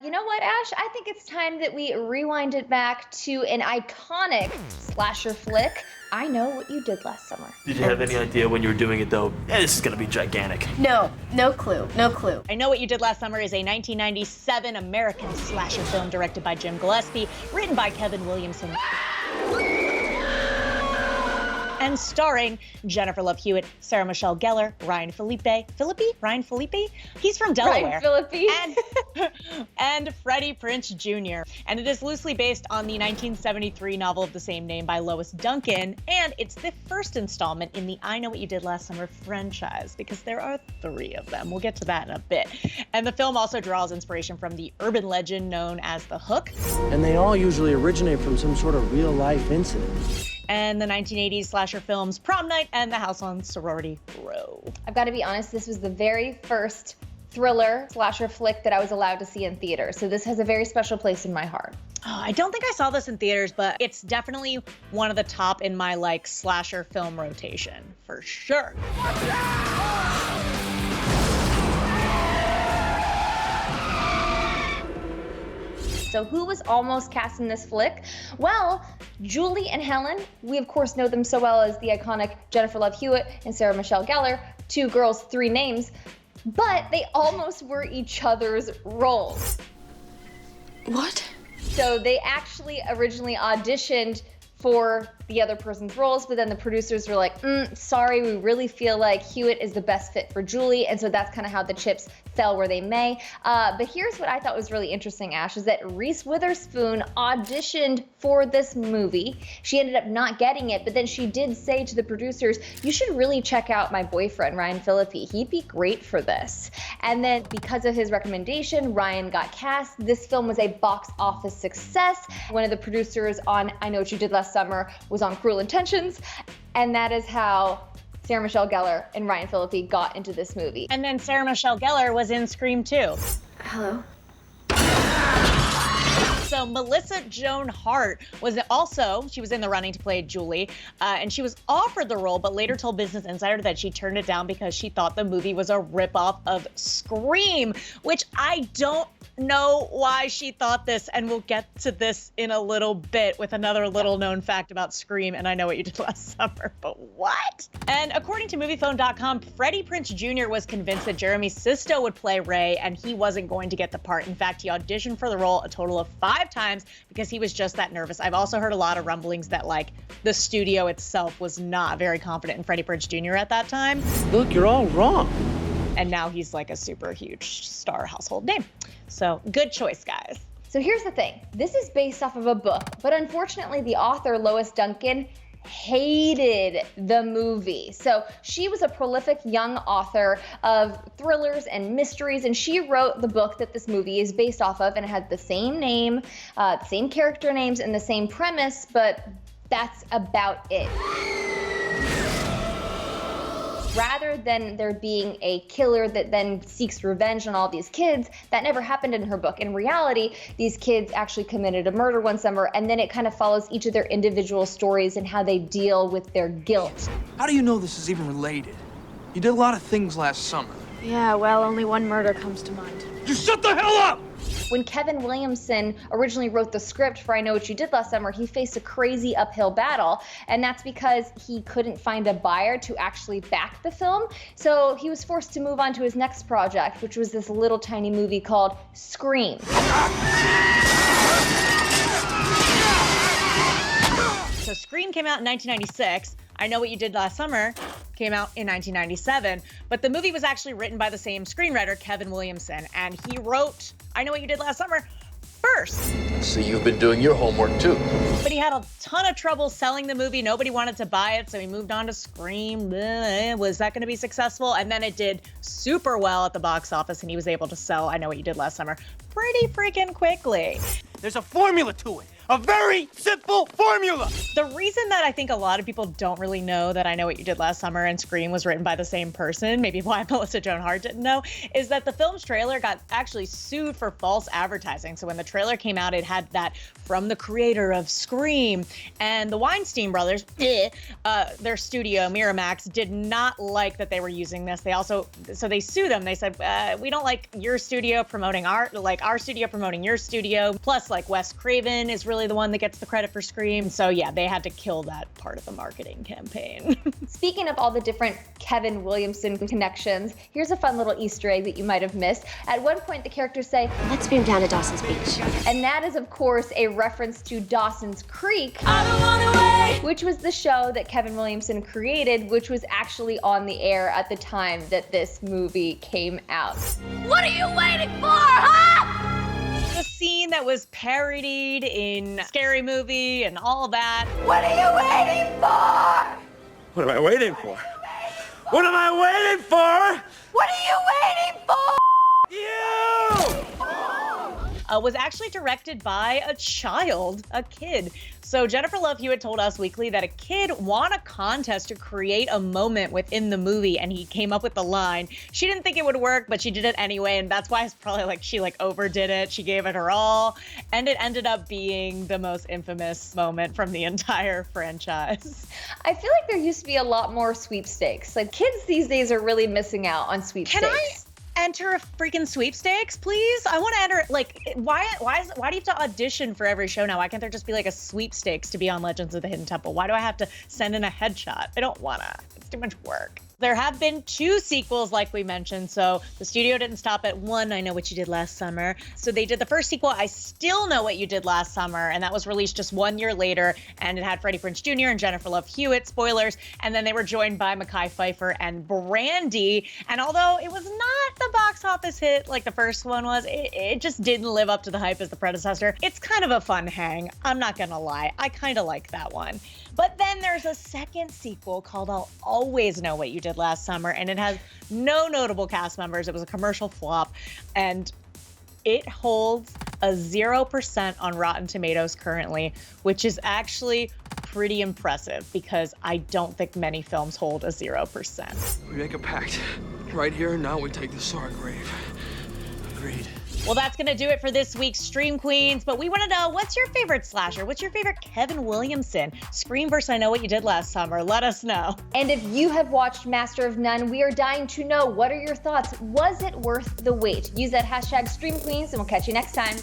You know what, Ash? I think it's time that we rewind it back to an iconic slasher flick. I Know What You Did Last Summer. Did you have any idea when you were doing it, though? This is gonna be gigantic. No clue. I Know What You Did Last Summer is a 1997 American slasher film directed by Jim Gillespie, written by Kevin Williamson, and starring Jennifer Love Hewitt, Sarah Michelle Gellar, Ryan Phillippe? He's from Delaware. Ryan Phillippe. And Freddie, Prinze Jr. And it is loosely based on the 1973 novel of the same name by Lois Duncan, and it's the first installment in the I Know What You Did Last Summer franchise, because there are 3 of them. We'll get to that in a bit. And the film also draws inspiration from the urban legend known as The Hook. And they all usually originate from some sort of real-life incident. And the 1980s slasher films Prom Night and The House on Sorority Row. I've got to be honest, this was the very first thriller slasher flick that I was allowed to see in theater. So this has a very special place in my heart. Oh, I don't think I saw this in theaters, but it's definitely one of the top in my slasher film rotation, for sure. So who was almost cast in this flick? Well, Julie and Helen, we of course know them so well as the iconic Jennifer Love Hewitt and Sarah Michelle Gellar, 2 girls, 3 names, but they almost were each other's roles. What? So they actually originally auditioned for the other person's roles, but then the producers were like, sorry, we really feel like Hewitt is the best fit for Julie, and so that's kind of how the chips fell where they may. But here's what I thought was really interesting, Ash, is that Reese Witherspoon auditioned for this movie. She ended up not getting it, but then she did say to the producers, you should really check out my boyfriend, Ryan Phillippe. He'd be great for this. And then because of his recommendation, Ryan got cast. This film was a box office success. One of the producers on I Know What You Did Last Summer was on Cruel Intentions, and that is how Sarah Michelle Gellar and Ryan Phillippe got into this movie. And then Sarah Michelle Gellar was in Scream 2. Hello? So Melissa Joan Hart was she was in the running to play Julie, and she was offered the role, but later told Business Insider that she turned it down because she thought the movie was a ripoff of Scream, which I don't know why she thought this, and we'll get to this in a little bit with another little known fact about Scream and I Know What You Did Last Summer, but what? And according to MoviePhone.com, Freddie Prinze Jr. was convinced that Jeremy Sisto would play Ray, and he wasn't going to get the part. In fact, he auditioned for the role a total of 5 times because he was just that nervous. I've also heard a lot of rumblings that the studio itself was not very confident in Freddie Prinze Jr. at that time. Look, you're all wrong. And now he's a super huge star household name. So good choice, guys. So here's the thing. This is based off of a book, but unfortunately the author, Lois Duncan, hated the movie. So she was a prolific young author of thrillers and mysteries, and she wrote the book that this movie is based off of, and it had the same name, same character names, and the same premise, but that's about it. Rather than there being a killer that then seeks revenge on all these kids, that never happened in her book. In reality, these kids actually committed a murder one summer, and then it kind of follows each of their individual stories and how they deal with their guilt. How do you know this is even related? You did a lot of things last summer. Yeah, well, only one murder comes to mind. Just shut the hell up! When Kevin Williamson originally wrote the script for I Know What You Did Last Summer, he faced a crazy uphill battle, and that's because he couldn't find a buyer to actually back the film. So he was forced to move on to his next project, which was this little tiny movie called Scream. So Scream came out in 1996. I Know What You Did Last Summer came out in 1997, but the movie was actually written by the same screenwriter, Kevin Williamson, and he wrote I Know What You Did Last Summer first. So you've been doing your homework too. But he had a ton of trouble selling the movie. Nobody wanted to buy it, so he moved on to Scream. Was that going to be successful? And then it did super well at the box office, and he was able to sell I Know What You Did Last Summer pretty freaking quickly. There's a formula to it. A very simple formula. The reason that I think a lot of people don't really know that I Know What You Did Last Summer and Scream was written by the same person, maybe why Melissa Joan Hart didn't know, is that the film's trailer got actually sued for false advertising. So when the trailer came out, it had that from the creator of Scream, and the Weinstein brothers, their studio, Miramax, did not like that they were using this. So they sued them. They said, we don't like your studio promoting our studio promoting your studio. Plus, like, Wes Craven is really the one that gets the credit for Scream. So yeah, they had to kill that part of the marketing campaign. Speaking of all the different Kevin Williamson connections, here's a fun little Easter egg that you might have missed. At one point, the characters say, Let's beam down to Dawson's Beach. and that is, of course, a reference to Dawson's Creek, which was the show that Kevin Williamson created, which was actually on the air at the time that this movie came out. What are you waiting for, huh? The scene that was parodied in Scary Movie and all that. What are you waiting for? What am I waiting for? What am I waiting for? What are you waiting for? You! Was actually directed by a kid. So Jennifer Love Hewitt told Us Weekly that a kid won a contest to create a moment within the movie, and he came up with the line. She didn't think it would work, but she did it anyway, and that's why it's probably like she overdid it. She gave it her all, and it ended up being the most infamous moment from the entire franchise. I feel like there used to be a lot more sweepstakes. Like, kids these days are really missing out on sweepstakes. Can I enter a freaking sweepstakes, please? I want to enter, why do you have to audition for every show now? Why can't there just be like a sweepstakes to be on Legends of the Hidden Temple? Why do I have to send in a headshot? I don't wanna. It's too much work. There have been 2 sequels, like we mentioned, so the studio didn't stop at 1, I Know What You Did Last Summer. So they did the first sequel, I Still Know What You Did Last Summer, and that was released just 1 year later, and it had Freddie Prinze Jr. and Jennifer Love Hewitt, spoilers, and then they were joined by Mekhi Phifer and Brandy, and although it was not the box office hit like the first one was, it just didn't live up to the hype as the predecessor. It's kind of a fun hang, I'm not gonna lie, I kind of like that one. But then there's a second sequel called I'll Always Know What You Did Last Summer, and it has no notable cast members. It was a commercial flop, and it holds a 0% on Rotten Tomatoes currently, which is actually pretty impressive because I don't think many films hold a 0%. We make a pact. Right here and now we take this to our grave. Agreed. Well, that's going to do it for this week's Stream Queens, but we want to know, what's your favorite slasher? What's your favorite Kevin Williamson? Scream versus I Know What You Did Last Summer. Let us know. And if you have watched Master of None, we are dying to know, what are your thoughts? Was it worth the wait? Use that hashtag Stream Queens, and we'll catch you next time.